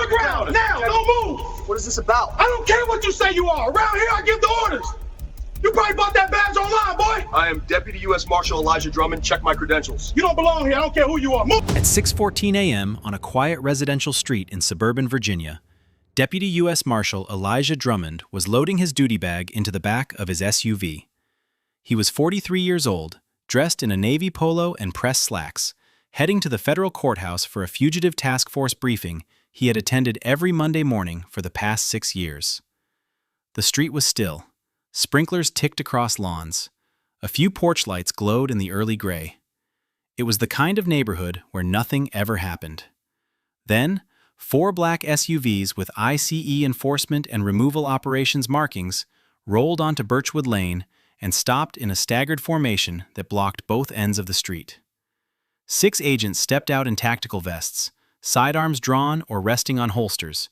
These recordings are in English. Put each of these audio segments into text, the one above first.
ground, now, don't move! What is this about? I don't care what you say you are. Around here, I give the orders. You probably bought that badge online, boy. I am Deputy U.S. Marshal Elijah Drummond. Check my credentials. You don't belong here. I don't care who you are. Move! At 6:14 a.m. on a quiet residential street in suburban Virginia, Deputy U.S. Marshal Elijah Drummond was loading his duty bag into the back of his SUV. He was 43 years old, dressed in a navy polo and pressed slacks, heading to the federal courthouse for a fugitive task force briefing he had attended every Monday morning for the past 6 years. The street was still. Sprinklers ticked across lawns. A few porch lights glowed in the early gray. It was the kind of neighborhood where nothing ever happened. Then, 4 black SUVs with ICE enforcement and removal operations markings rolled onto Birchwood Lane and stopped in a staggered formation that blocked both ends of the street. 6 agents stepped out in tactical vests, sidearms drawn or resting on holsters,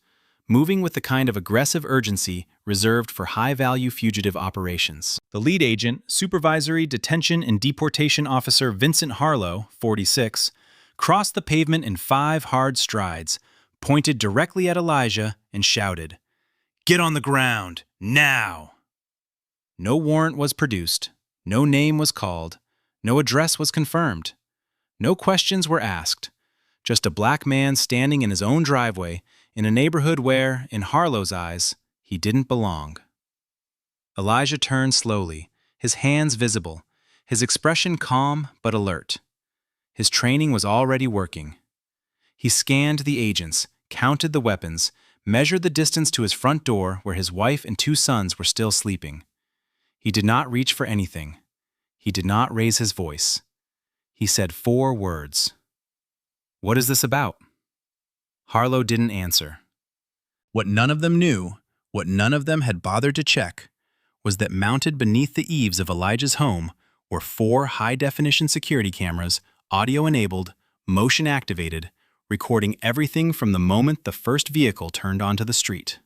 moving with the kind of aggressive urgency reserved for high-value fugitive operations. The lead agent, Supervisory Detention and Deportation Officer Vincent Harlo, 46, crossed the pavement in 5 hard strides, pointed directly at Elijah, and shouted, "Get on the ground, now!" No warrant was produced, no name was called, no address was confirmed. No questions were asked, just a black man standing in his own driveway in a neighborhood where, in Harlo's eyes, he didn't belong. Elijah turned slowly, his hands visible, his expression calm but alert. His training was already working. He scanned the agents, counted the weapons, measured the distance to his front door where his wife and 2 sons were still sleeping. He did not reach for anything. He did not raise his voice. He said 4 words. "What is this about?" Harlo didn't answer. What none of them knew, what none of them had bothered to check, was that mounted beneath the eaves of Elijah's home were 4 high-definition security cameras, audio-enabled, motion-activated, recording everything from the moment the first vehicle turned onto the street.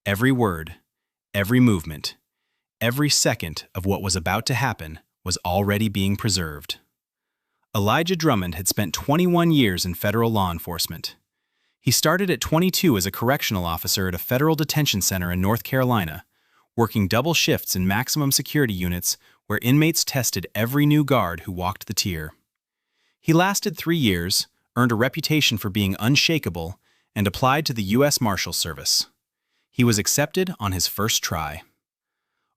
Every word, every movement, every second of what was about to happen was already being preserved. Elijah Drummond had spent 21 years in federal law enforcement. He started at 22 as a correctional officer at a federal detention center in North Carolina, working double shifts in maximum security units where inmates tested every new guard who walked the tier. He lasted 3 years, earned a reputation for being unshakable, and applied to the U.S. Marshal Service. He was accepted on his first try.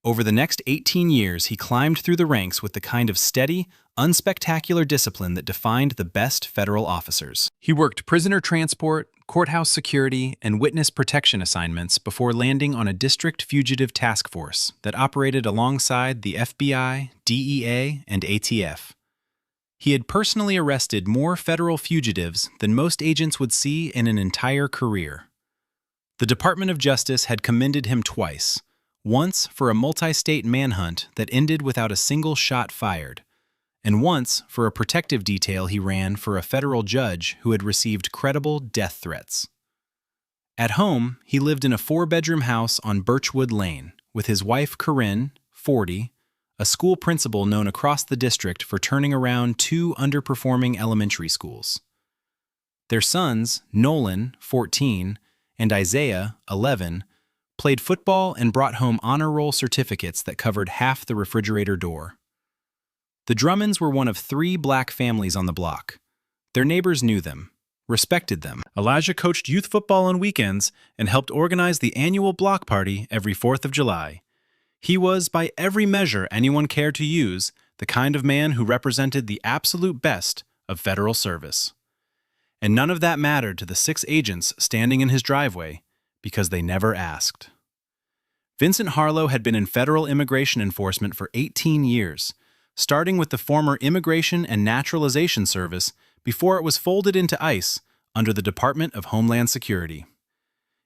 Over the next 18 years, he climbed through the ranks with the kind of steady, unspectacular discipline that defined the best federal officers. He worked prisoner transport, courthouse security, and witness protection assignments before landing on a district fugitive task force that operated alongside the FBI, DEA, and ATF. He had personally arrested more federal fugitives than most agents would see in an entire career. The Department of Justice had commended him twice, once for a multi-state manhunt that ended without a single shot fired, and once for a protective detail he ran for a federal judge who had received credible death threats. At home, he lived in a 4-bedroom house on Birchwood Lane with his wife Corinne, 40, a school principal known across the district for turning around 2 underperforming elementary schools. Their sons, Nolan, 14, and Isaiah, 11, played football and brought home honor roll certificates that covered half the refrigerator door. The Drummonds were one of 3 black families on the block. Their neighbors knew them, respected them. Elijah coached youth football on weekends and helped organize the annual block party every 4th of July. He was, by every measure anyone cared to use, the kind of man who represented the absolute best of federal service. And none of that mattered to the 6 agents standing in his driveway, because they never asked. Vincent Harlo had been in federal immigration enforcement for 18 years, starting with the former Immigration and Naturalization Service before it was folded into ICE under the Department of Homeland Security.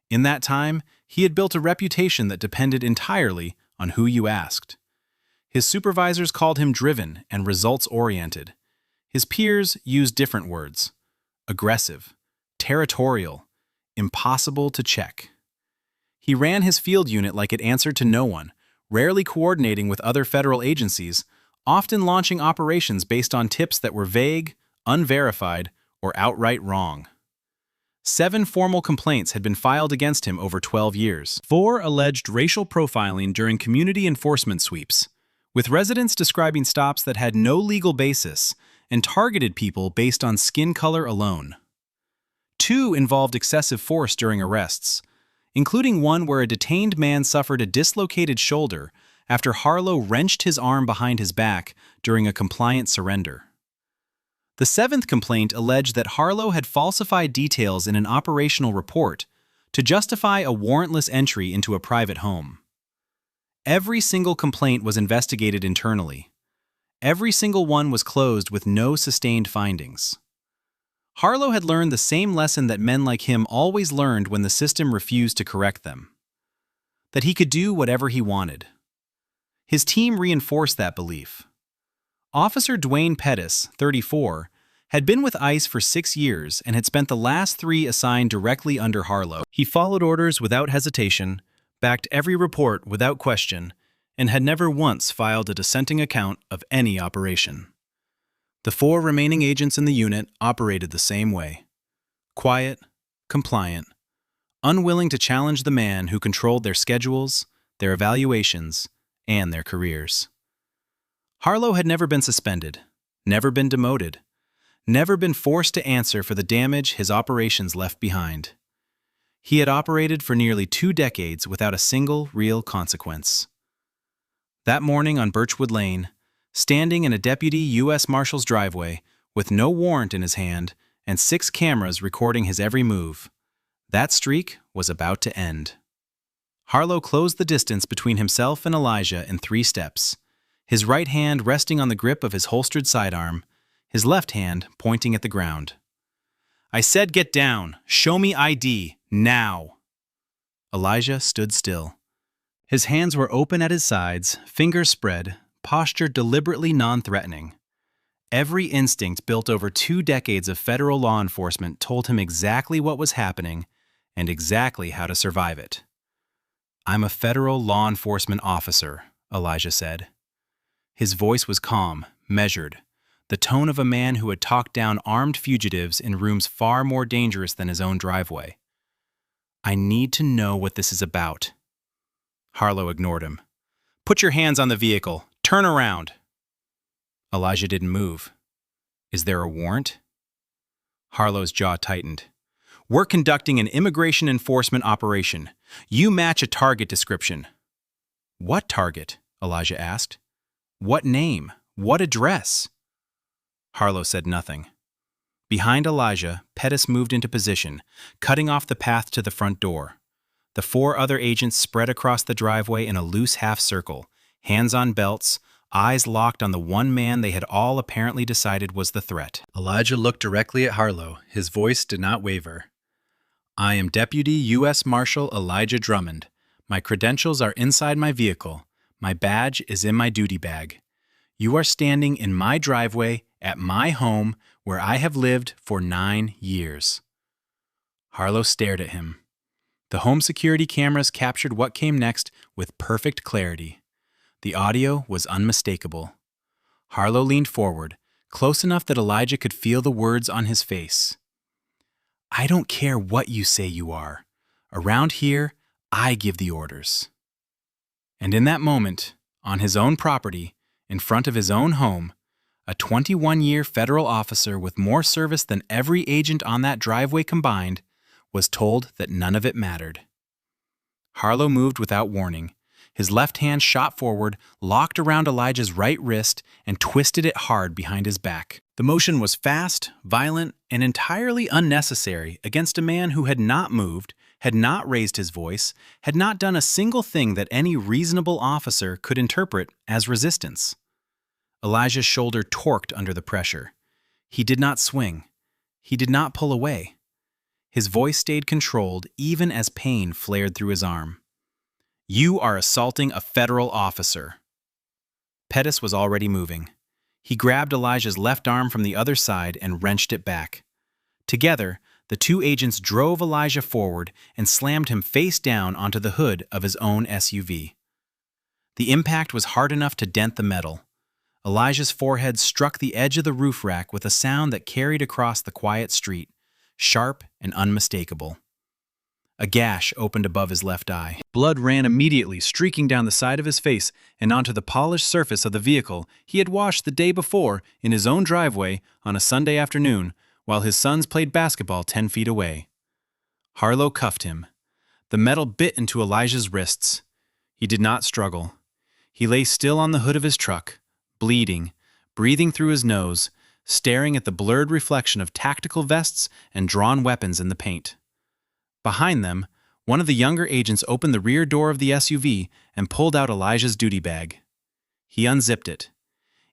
In that time, he had built a reputation that depended entirely on who you asked. His supervisors called him driven and results-oriented. His peers used different words: aggressive, territorial, impossible to check. He ran his field unit like it answered to no one, rarely coordinating with other federal agencies, often launching operations based on tips that were vague, unverified, or outright wrong. 7 formal complaints had been filed against him over 12 years. 4 alleged racial profiling during community enforcement sweeps, with residents describing stops that had no legal basis and targeted people based on skin color alone. 2 involved excessive force during arrests, including one where a detained man suffered a dislocated shoulder after Harlo wrenched his arm behind his back during a compliant surrender. The 7th complaint alleged that Harlo had falsified details in an operational report to justify a warrantless entry into a private home. Every single complaint was investigated internally. Every single one was closed with no sustained findings. Harlo had learned the same lesson that men like him always learned when the system refused to correct them: that he could do whatever he wanted. His team reinforced that belief. Officer Dwayne Pettis, 34, had been with ICE for 6 years and had spent the last 3 assigned directly under Harlo. He followed orders without hesitation, backed every report without question, and had never once filed a dissenting account of any operation. The 4 remaining agents in the unit operated the same way: quiet, compliant, unwilling to challenge the man who controlled their schedules, their evaluations, and their careers. Harlo had never been suspended, never been demoted, never been forced to answer for the damage his operations left behind. He had operated for nearly 2 decades without a single real consequence. That morning on Birchwood Lane, standing in a deputy U.S. Marshal's driveway with no warrant in his hand and 6 cameras recording his every move, that streak was about to end. Harlo closed the distance between himself and Elijah in 3 steps, his right hand resting on the grip of his holstered sidearm, his left hand pointing at the ground. "I said get down. Show me ID. Now." Elijah stood still. His hands were open at his sides, fingers spread, posture deliberately non-threatening. Every instinct built over 2 decades of federal law enforcement told him exactly what was happening and exactly how to survive it. "I'm a federal law enforcement officer," Elijah said. His voice was calm, measured, the tone of a man who had talked down armed fugitives in rooms far more dangerous than his own driveway. "I need to know what this is about." Harlo ignored him. "Put your hands on the vehicle. Turn around." Elijah didn't move. "Is there a warrant?" Harlo's jaw tightened. "We're conducting an immigration enforcement operation. You match a target description." "What target?" Elijah asked. "What name? What address?" Harlo said nothing. Behind Elijah, Pettis moved into position, cutting off the path to the front door. The 4 other agents spread across the driveway in a loose half-circle, hands on belts, eyes locked on the one man they had all apparently decided was the threat. Elijah looked directly at Harlo. His voice did not waver. "I am Deputy U.S. Marshal Elijah Drummond. My credentials are inside my vehicle. My badge is in my duty bag. You are standing in my driveway at my home where I have lived for 9 years." Harlo stared at him. The home security cameras captured what came next with perfect clarity. The audio was unmistakable. Harlo leaned forward, close enough that Elijah could feel the words on his face. "I don't care what you say you are. Around here, I give the orders." And in that moment, on his own property, in front of his own home, a 21-year federal officer with more service than every agent on that driveway combined was told that none of it mattered. Harlo moved without warning. His left hand shot forward, locked around Elijah's right wrist, and twisted it hard behind his back. The motion was fast, violent, and entirely unnecessary against a man who had not moved, had not raised his voice, had not done a single thing that any reasonable officer could interpret as resistance. Elijah's shoulder torqued under the pressure. He did not swing. He did not pull away. His voice stayed controlled even as pain flared through his arm. "You are assaulting a federal officer." Pettis was already moving. He grabbed Elijah's left arm from the other side and wrenched it back. Together, the 2 agents drove Elijah forward and slammed him face down onto the hood of his own SUV. The impact was hard enough to dent the metal. Elijah's forehead struck the edge of the roof rack with a sound that carried across the quiet street, sharp and unmistakable. A gash opened above his left eye. Blood ran immediately, streaking down the side of his face and onto the polished surface of the vehicle he had washed the day before in his own driveway on a Sunday afternoon while his sons played basketball 10 feet away. Harlo cuffed him. The metal bit into Elijah's wrists. He did not struggle. He lay still on the hood of his truck, bleeding, breathing through his nose, staring at the blurred reflection of tactical vests and drawn weapons in the paint. Behind them, one of the younger agents opened the rear door of the SUV and pulled out Elijah's duty bag. He unzipped it.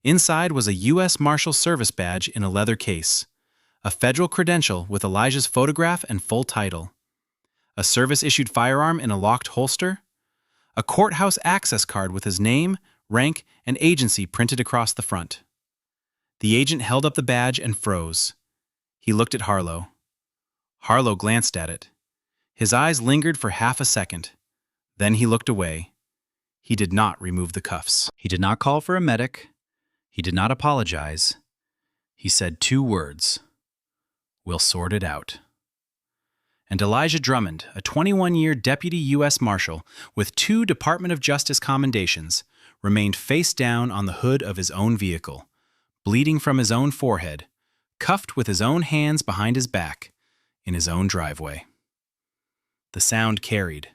Inside was a U.S. Marshal service badge in a leather case, a federal credential with Elijah's photograph and full title, a service-issued firearm in a locked holster, a courthouse access card with his name, rank, and agency printed across the front. The agent held up the badge and froze. He looked at Harlo. Harlo glanced at it. His eyes lingered for half a second. Then he looked away. He did not remove the cuffs. He did not call for a medic. He did not apologize. He said 2 words. "We'll sort it out." And Elijah Drummond, a 21-year deputy U.S. Marshal with 2 Department of Justice commendations, remained face down on the hood of his own vehicle, bleeding from his own forehead, cuffed with his own hands behind his back, in his own driveway. The sound carried.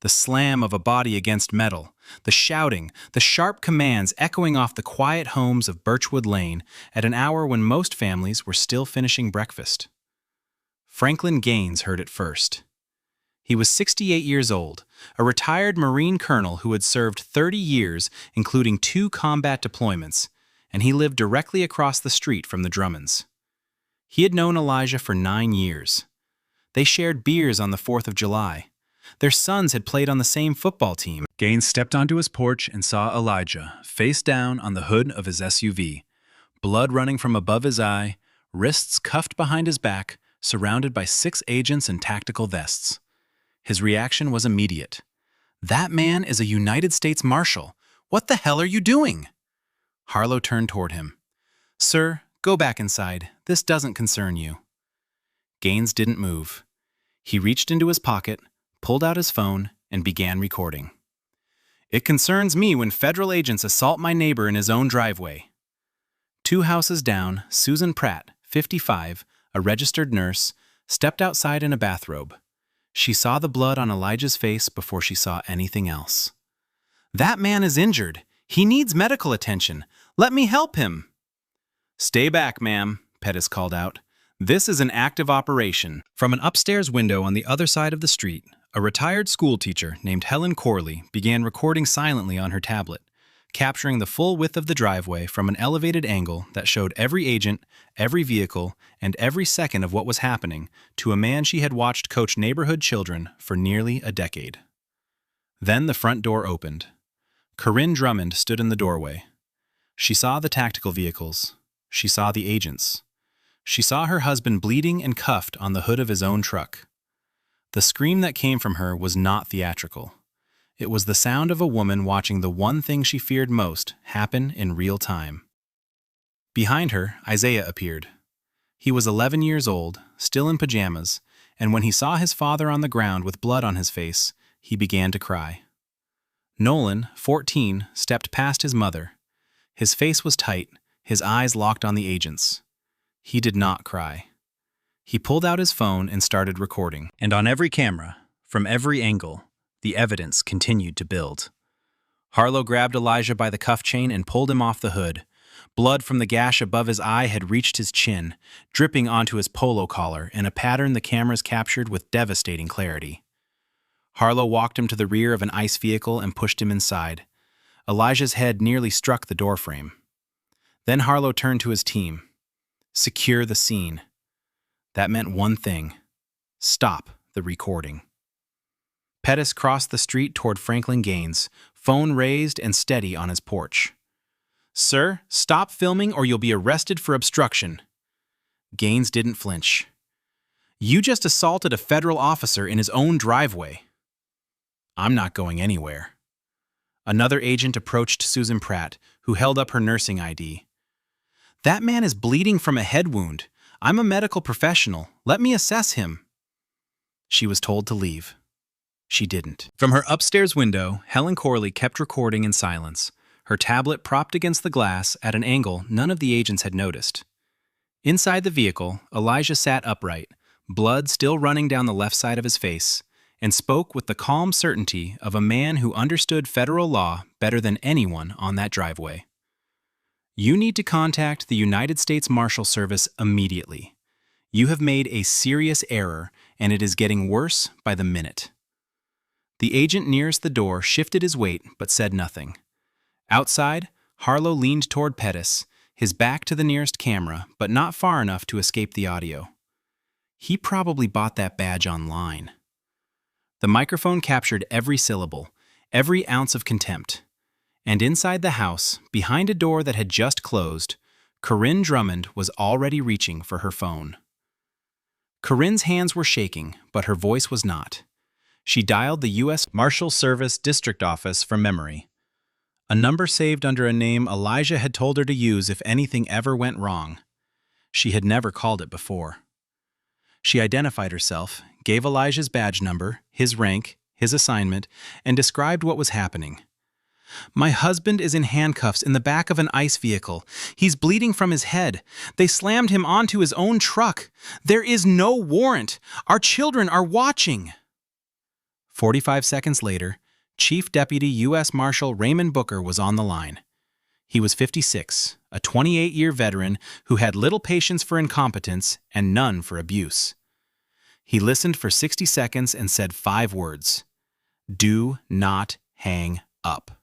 The slam of a body against metal, the shouting, the sharp commands echoing off the quiet homes of Birchwood Lane at an hour when most families were still finishing breakfast. Franklin Gaines heard it first. He was 68 years old, a retired Marine colonel who had served 30 years, including 2 combat deployments, and he lived directly across the street from the Drummonds. He had known Elijah for 9 years. They shared beers on the 4th of July. Their sons had played on the same football team. Gaines stepped onto his porch and saw Elijah, face down on the hood of his SUV, blood running from above his eye, wrists cuffed behind his back, surrounded by 6 agents in tactical vests. His reaction was immediate. "That man is a United States Marshal. What the hell are you doing?" Harlo turned toward him. "Sir, go back inside. This doesn't concern you." Gaines didn't move. He reached into his pocket, pulled out his phone, and began recording. "It concerns me when federal agents assault my neighbor in his own driveway." 2 houses down, Susan Pratt, 55, a registered nurse, stepped outside in a bathrobe. She saw the blood on Elijah's face before she saw anything else. "That man is injured. He needs medical attention. Let me help him." "Stay back, ma'am," Pettis called out. "This is an active operation." From an upstairs window on the other side of the street, a retired schoolteacher named Helen Corley began recording silently on her tablet, capturing the full width of the driveway from an elevated angle that showed every agent, every vehicle, and every second of what was happening to a man she had watched coach neighborhood children for nearly a decade. Then the front door opened. Corinne Drummond stood in the doorway. She saw the tactical vehicles. She saw the agents. She saw her husband bleeding and cuffed on the hood of his own truck. The scream that came from her was not theatrical. It was the sound of a woman watching the one thing she feared most happen in real time. Behind her, Isaiah appeared. He was 11 years old, still in pajamas, and when he saw his father on the ground with blood on his face, he began to cry. Nolan, 14, stepped past his mother. His face was tight, his eyes locked on the agents. He did not cry. He pulled out his phone and started recording. And on every camera, from every angle, the evidence continued to build. Harlo grabbed Elijah by the cuff chain and pulled him off the hood. Blood from the gash above his eye had reached his chin, dripping onto his polo collar in a pattern the cameras captured with devastating clarity. Harlo walked him to the rear of an ICE vehicle and pushed him inside. Elijah's head nearly struck the doorframe. Then Harlo turned to his team. Secure the scene. That meant one thing. Stop the recording. Pettis crossed the street toward Franklin Gaines, phone raised and steady on his porch. "Sir, stop filming or you'll be arrested for obstruction." Gaines didn't flinch. "You just assaulted a federal officer in his own driveway." "I'm not going anywhere." Another agent approached Susan Pratt, who held up her nursing ID. "That man is bleeding from a head wound. I'm a medical professional. Let me assess him. She was told to leave. She didn't. From her upstairs window, Helen Corley kept recording in silence, her tablet propped against the glass at an angle none of the agents had noticed. Inside the vehicle, Elijah sat upright, blood still running down the left side of his face, and spoke with the calm certainty of a man who understood federal law better than anyone on that driveway. You need to contact the United States Marshal Service immediately. You have made a serious error, and it is getting worse by the minute. The agent nearest the door shifted his weight but said nothing. Outside, Harlo leaned toward Pettis, his back to the nearest camera, but not far enough to escape the audio. He probably bought that badge online. The microphone captured every syllable, every ounce of contempt. And inside the house, behind a door that had just closed, Corinne Drummond was already reaching for her phone. Corinne's hands were shaking, but her voice was not. She dialed the U.S. Marshal Service District Office from memory, a number saved under a name Elijah had told her to use if anything ever went wrong. She had never called it before. She identified herself, gave Elijah's badge number, his rank, his assignment, and described what was happening. My husband is in handcuffs in the back of an ICE vehicle. He's bleeding from his head. They slammed him onto his own truck. There is no warrant. Our children are watching. 45 seconds later, Chief Deputy U.S. Marshal Raymond Booker was on the line. He was 56, a 28-year veteran who had little patience for incompetence and none for abuse. He listened for 60 seconds and said 5 words: "Do not hang up."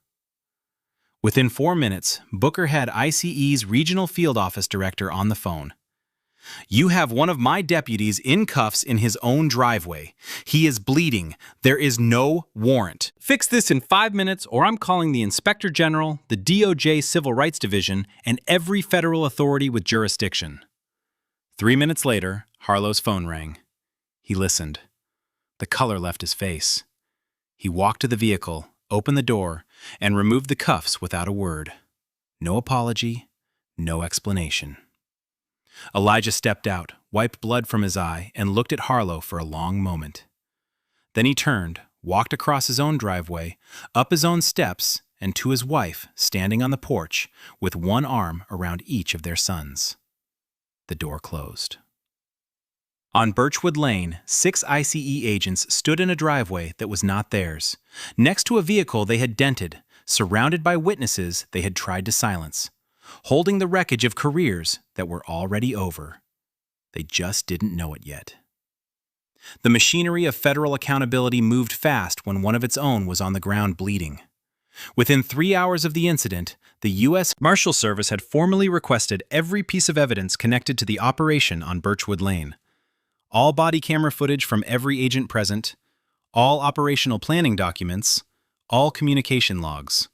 Within 4 minutes, Booker had ICE's Regional Field Office Director on the phone. "You have one of my deputies in cuffs in his own driveway. He is bleeding. There is no warrant. Fix this in 5 minutes or I'm calling the Inspector General, the DOJ Civil Rights Division, and every federal authority with jurisdiction." 3 minutes later, Harlo's phone rang. He listened. The color left his face. He walked to the vehicle, opened the door, and removed the cuffs without a word. No apology, no explanation. Elijah stepped out, wiped blood from his eye, and looked at Harlo for a long moment. Then he turned, walked across his own driveway, up his own steps, and to his wife standing on the porch with one arm around each of their sons. The door closed. On Birchwood Lane, 6 ICE agents stood in a driveway that was not theirs, next to a vehicle they had dented, surrounded by witnesses they had tried to silence, holding the wreckage of careers that were already over. They just didn't know it yet. The machinery of federal accountability moved fast when one of its own was on the ground bleeding. Within 3 hours of the incident, the U.S. Marshal Service had formally requested every piece of evidence connected to the operation on Birchwood Lane. All body camera footage from every agent present, all operational planning documents, all communication logs.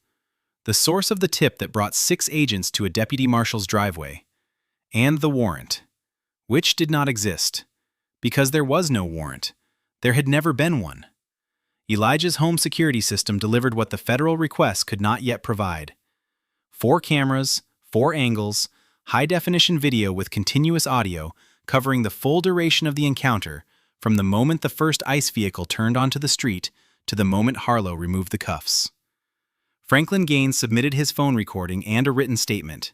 The source of the tip that brought 6 agents to a deputy marshal's driveway, and the warrant, which did not exist, because there was no warrant. There had never been one. Elijah's home security system delivered what the federal request could not yet provide: 4 cameras, 4 angles, high-definition video with continuous audio covering the full duration of the encounter from the moment the first ICE vehicle turned onto the street to the moment Harlo removed the cuffs. Franklin Gaines submitted his phone recording and a written statement.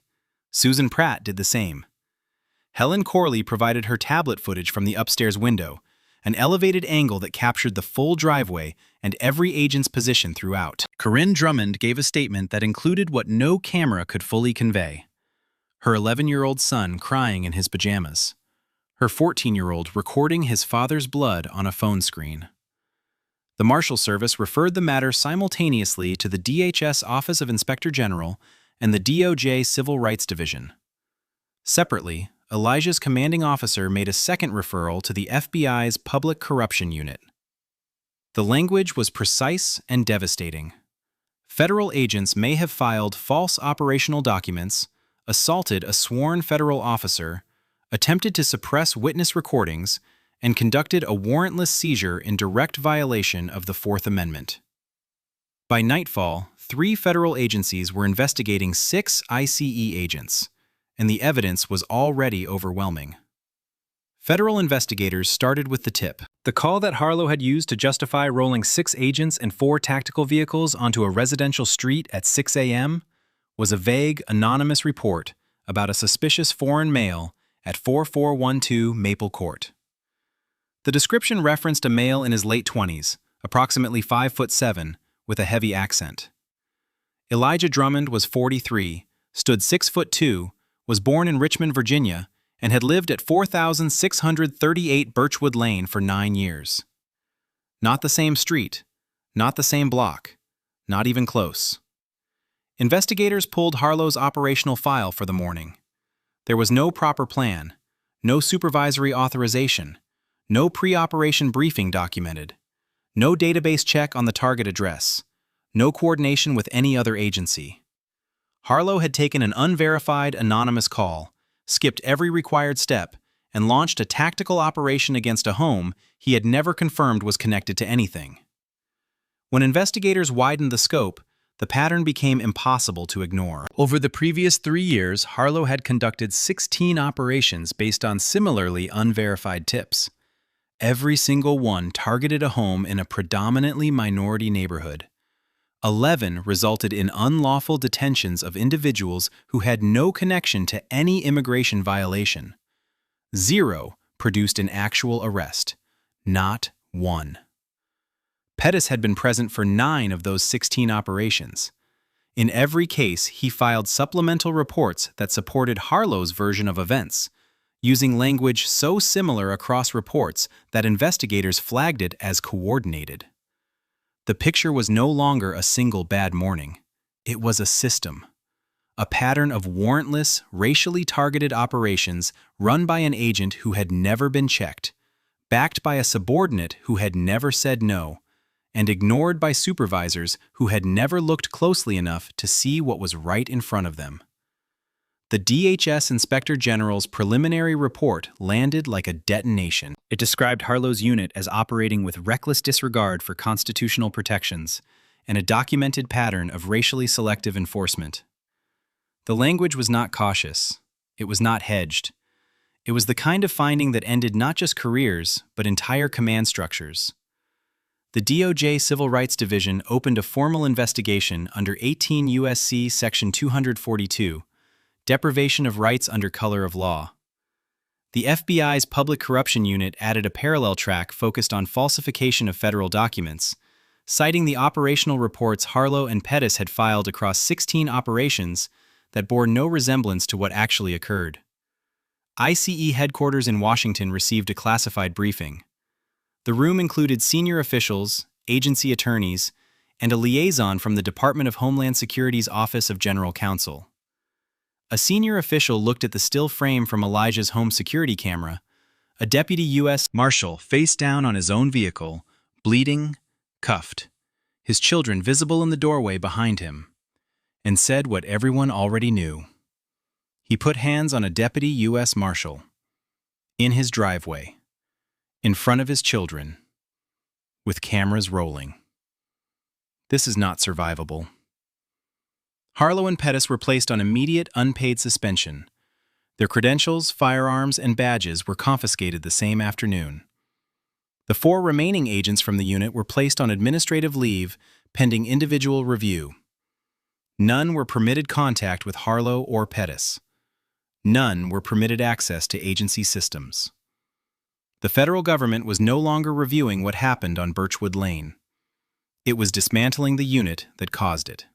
Susan Pratt did the same. Helen Corley provided her tablet footage from the upstairs window, an elevated angle that captured the full driveway and every agent's position throughout. Corinne Drummond gave a statement that included what no camera could fully convey: her 11-year-old son crying in his pajamas, her 14-year-old recording his father's blood on a phone screen. The Marshal Service referred the matter simultaneously to the DHS Office of Inspector General and the DOJ Civil Rights Division. Separately, Elijah's commanding officer made a second referral to the FBI's Public Corruption Unit. The language was precise and devastating. Federal agents may have filed false operational documents, assaulted a sworn federal officer, attempted to suppress witness recordings, and conducted a warrantless seizure in direct violation of the Fourth Amendment. By nightfall, 3 federal agencies were investigating 6 ICE agents, and the evidence was already overwhelming. Federal investigators started with the tip. The call that Harlo had used to justify rolling 6 agents and 4 tactical vehicles onto a residential street at 6 a.m. was a vague, anonymous report about a suspicious foreign male at 4412 Maple Court. The description referenced a male in his late 20s, approximately 5'7", with a heavy accent. Elijah Drummond was 43, stood 6'2", was born in Richmond, Virginia, and had lived at 4638 Birchwood Lane for 9 years. Not the same street, not the same block, not even close. Investigators pulled Harlo's operational file for the morning. There was no proper plan, no supervisory authorization, no pre-operation briefing documented, no database check on the target address, no coordination with any other agency. Harlo had taken an unverified, anonymous call, skipped every required step, and launched a tactical operation against a home he had never confirmed was connected to anything. When investigators widened the scope, the pattern became impossible to ignore. Over the previous 3 years, Harlo had conducted 16 operations based on similarly unverified tips. Every single one targeted a home in a predominantly minority neighborhood. 11 resulted in unlawful detentions of individuals who had no connection to any immigration violation. 0 produced an actual arrest. Not one. Pettis had been present for 9 of those 16 operations. In every case, he filed supplemental reports that supported Harlo's version of events, using language so similar across reports that investigators flagged it as coordinated. The picture was no longer a single bad morning. It was a system. A pattern of warrantless, racially targeted operations run by an agent who had never been checked, backed by a subordinate who had never said no, and ignored by supervisors who had never looked closely enough to see what was right in front of them. The DHS Inspector General's preliminary report landed like a detonation. It described Harlo's unit as operating with reckless disregard for constitutional protections and a documented pattern of racially selective enforcement. The language was not cautious. It was not hedged. It was the kind of finding that ended not just careers, but entire command structures. The DOJ Civil Rights Division opened a formal investigation under 18 U.S.C. Section 242, Deprivation of Rights under Color of Law. The FBI's Public Corruption Unit added a parallel track focused on falsification of federal documents, citing the operational reports Harlo and Pettis had filed across 16 operations that bore no resemblance to what actually occurred. ICE headquarters in Washington received a classified briefing. The room included senior officials, agency attorneys, and a liaison from the Department of Homeland Security's Office of General Counsel. A senior official looked at the still frame from Elijah's home security camera, a deputy U.S. Marshal face down on his own vehicle, bleeding, cuffed, his children visible in the doorway behind him, and said what everyone already knew. He put hands on a deputy U.S. Marshal, in his driveway, in front of his children, with cameras rolling. This is not survivable. Harlo and Pettis were placed on immediate, unpaid suspension. Their credentials, firearms, and badges were confiscated the same afternoon. The 4 remaining agents from the unit were placed on administrative leave pending individual review. None were permitted contact with Harlo or Pettis. None were permitted access to agency systems. The federal government was no longer reviewing what happened on Birchwood Lane. It was dismantling the unit that caused it.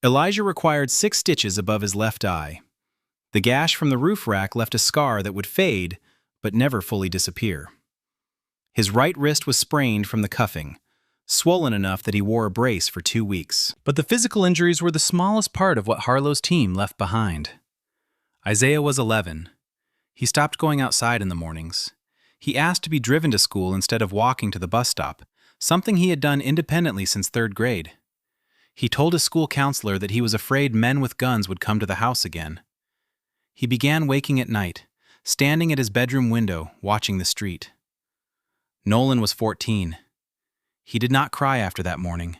Elijah required 6 stitches above his left eye. The gash from the roof rack left a scar that would fade, but never fully disappear. His right wrist was sprained from the cuffing, swollen enough that he wore a brace for 2 weeks. But the physical injuries were the smallest part of what Harlo's team left behind. Isaiah was 11. He stopped going outside in the mornings. He asked to be driven to school instead of walking to the bus stop, something he had done independently since 3rd grade. He told his school counselor that he was afraid men with guns would come to the house again. He began waking at night, standing at his bedroom window, watching the street. Nolan was 14. He did not cry after that morning.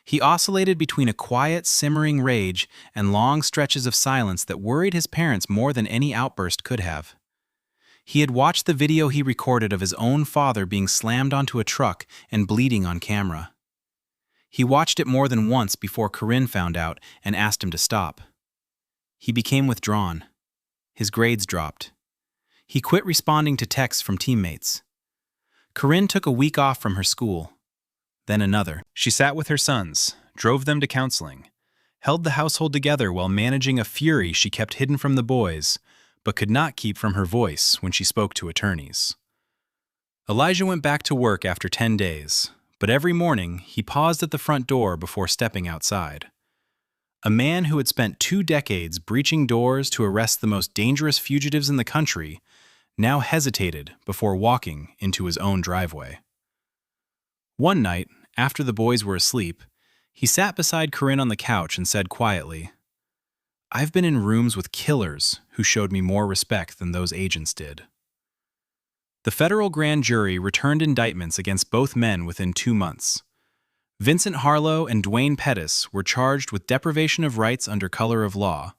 He oscillated between a quiet, simmering rage and long stretches of silence that worried his parents more than any outburst could have. He had watched the video he recorded of his own father being slammed onto a truck and bleeding on camera. He watched it more than once before Corinne found out and asked him to stop. He became withdrawn. His grades dropped. He quit responding to texts from teammates. Corinne took a week off from her school, then another. She sat with her sons, drove them to counseling, held the household together while managing a fury she kept hidden from the boys, but could not keep from her voice when she spoke to attorneys. Elijah went back to work after 10 days, but every morning he paused at the front door before stepping outside. A man who had spent 2 decades breaching doors to arrest the most dangerous fugitives in the country now hesitated before walking into his own driveway. One night, after the boys were asleep, he sat beside Corinne on the couch and said quietly, "I've been in rooms with killers who showed me more respect than those agents did." The federal grand jury returned indictments against both men within 2 months. Vincent Harlo and Dwayne Pettis were charged with deprivation of rights under color of law,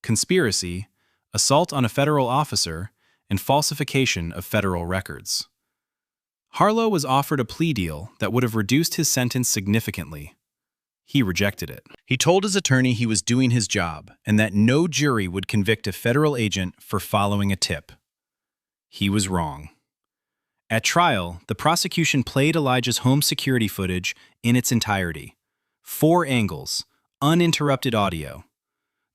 conspiracy, assault on a federal officer, and falsification of federal records. Harlo was offered a plea deal that would have reduced his sentence significantly. He rejected it. He told his attorney he was doing his job and that no jury would convict a federal agent for following a tip. He was wrong. At trial, the prosecution played Elijah's home security footage in its entirety. 4 angles, uninterrupted audio.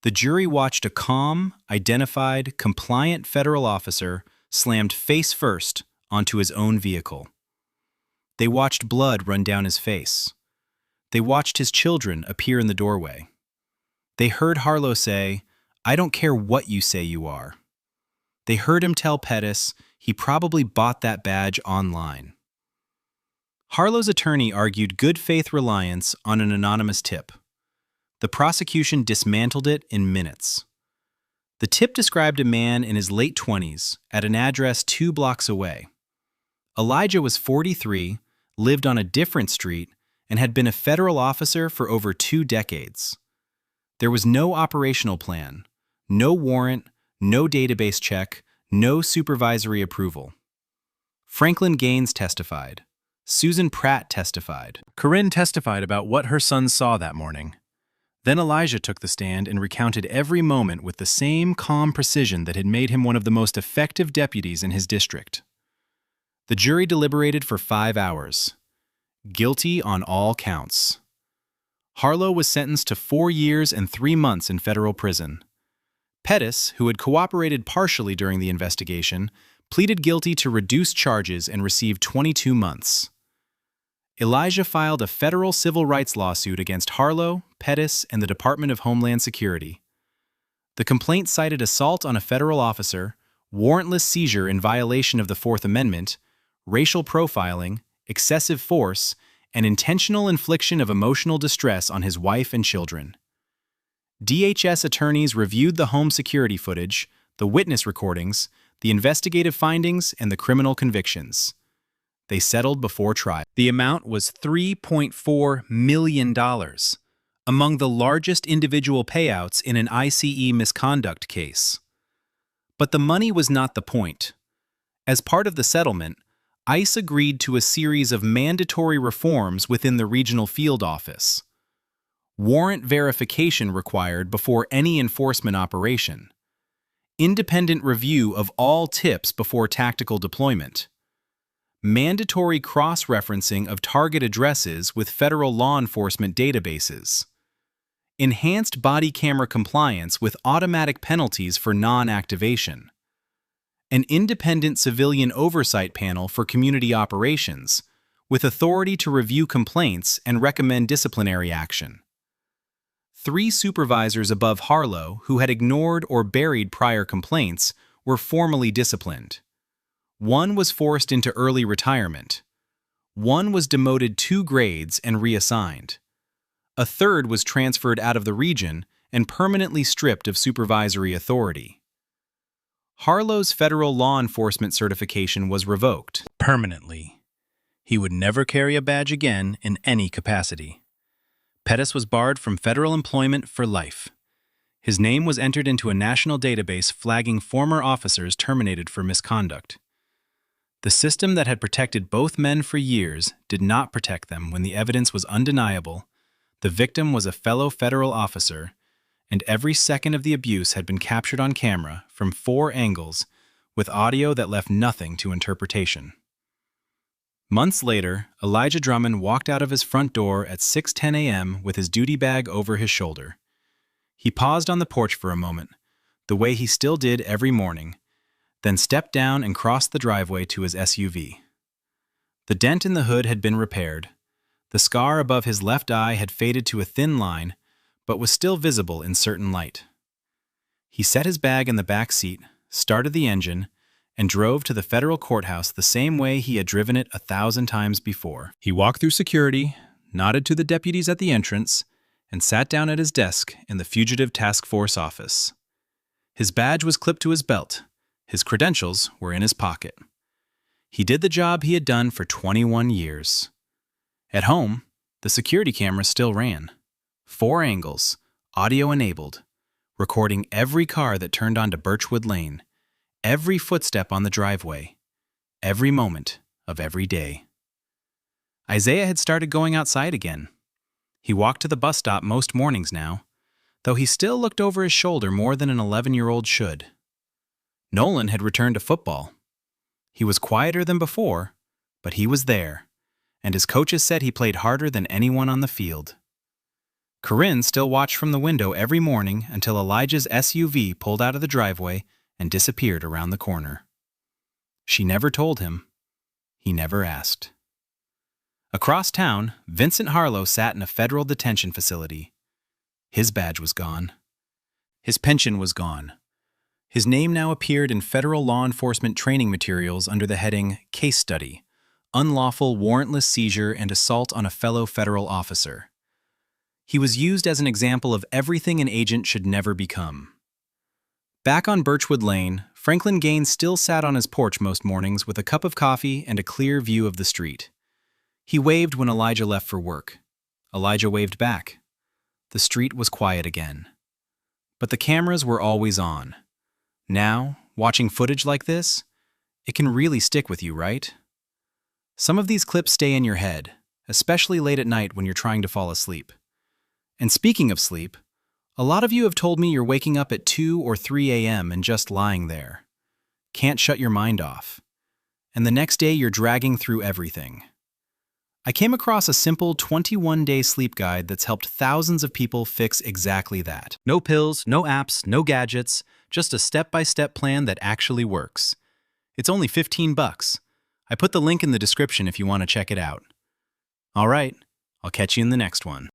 The jury watched a calm, identified, compliant federal officer slammed face first onto his own vehicle. They watched blood run down his face. They watched his children appear in the doorway. They heard Harlo say, "I don't care what you say you are." They heard him tell Pettis he probably bought that badge online. Harlo's attorney argued good faith reliance on an anonymous tip. The prosecution dismantled it in minutes. The tip described a man in his late 20s at an address 2 blocks away. Elijah was 43, lived on a different street, and had been a federal officer for over 2 decades. There was no operational plan, no warrant, no database check, no supervisory approval. Franklin Gaines testified. Susan Pratt testified. Corinne testified about what her sons saw that morning. Then Elijah took the stand and recounted every moment with the same calm precision that had made him one of the most effective deputies in his district. The jury deliberated for 5 hours. Guilty on all counts. Harlo was sentenced to 4 years and 3 months in federal prison. Pettis, who had cooperated partially during the investigation, pleaded guilty to reduced charges and received 22 months. Elijah filed a federal civil rights lawsuit against Harlo, Pettis, and the Department of Homeland Security. The complaint cited assault on a federal officer, warrantless seizure in violation of the Fourth Amendment, racial profiling, excessive force, and intentional infliction of emotional distress on his wife and children. DHS attorneys reviewed the home security footage, the witness recordings, the investigative findings, and the criminal convictions. They settled before trial. The amount was $3.4 million, among the largest individual payouts in an ICE misconduct case. But the money was not the point. As part of the settlement, ICE agreed to a series of mandatory reforms within the regional field office. Warrant verification required before any enforcement operation. Independent review of all tips before tactical deployment. Mandatory cross-referencing of target addresses with federal law enforcement databases. Enhanced body camera compliance with automatic penalties for non-activation. An independent civilian oversight panel for community operations, with authority to review complaints and recommend disciplinary action. 3 supervisors above Harlo who had ignored or buried prior complaints were formally disciplined. 1 was forced into early retirement. 1 was demoted 2 grades and reassigned. A 3rd was transferred out of the region and permanently stripped of supervisory authority. Harlo's federal law enforcement certification was revoked permanently. He would never carry a badge again in any capacity. Pettis was barred from federal employment for life. His name was entered into a national database flagging former officers terminated for misconduct. The system that had protected both men for years did not protect them when the evidence was undeniable. The victim was a fellow federal officer, and every second of the abuse had been captured on camera from 4 angles with audio that left nothing to interpretation. Months later, Elijah Drummond walked out of his front door at 6:10 a.m. with his duty bag over his shoulder. He paused on the porch for a moment, the way he still did every morning, then stepped down and crossed the driveway to his SUV. The dent in the hood had been repaired. The scar above his left eye had faded to a thin line, but was still visible in certain light. He set his bag in the back seat, started the engine, and drove to the federal courthouse the same way he had driven it 1,000 times before. He walked through security, nodded to the deputies at the entrance, and sat down at his desk in the Fugitive Task Force office. His badge was clipped to his belt. His credentials were in his pocket. He did the job he had done for 21 years. At home, the security camera still ran. 4 angles, audio-enabled, recording every car that turned onto Birchwood Lane, every footstep on the driveway, every moment of every day. Isaiah had started going outside again. He walked to the bus stop most mornings now, though he still looked over his shoulder more than an 11-year-old should. Nolan had returned to football. He was quieter than before, but he was there, and his coaches said he played harder than anyone on the field. Corinne still watched from the window every morning until Elijah's SUV pulled out of the driveway and disappeared around the corner. She never told him. He never asked. Across town, Vincent Harlo sat in a federal detention facility. His badge was gone. His pension was gone. His name now appeared in federal law enforcement training materials under the heading Case Study, Unlawful Warrantless Seizure and Assault on a Fellow Federal Officer. He was used as an example of everything an agent should never become. Back on Birchwood Lane, Franklin Gaines still sat on his porch most mornings with a cup of coffee and a clear view of the street. He waved when Elijah left for work. Elijah waved back. The street was quiet again. But the cameras were always on. Now, watching footage like this, it can really stick with you, right? Some of these clips stay in your head, especially late at night when you're trying to fall asleep. And speaking of sleep, a lot of you have told me you're waking up at 2 or 3 a.m. and just lying there. Can't shut your mind off. And the next day you're dragging through everything. I came across a simple 21-day sleep guide that's helped thousands of people fix exactly that. No pills, no apps, no gadgets, just a step-by-step plan that actually works. It's only $15. I put the link in the description if you want to check it out. All right, I'll catch you in the next one.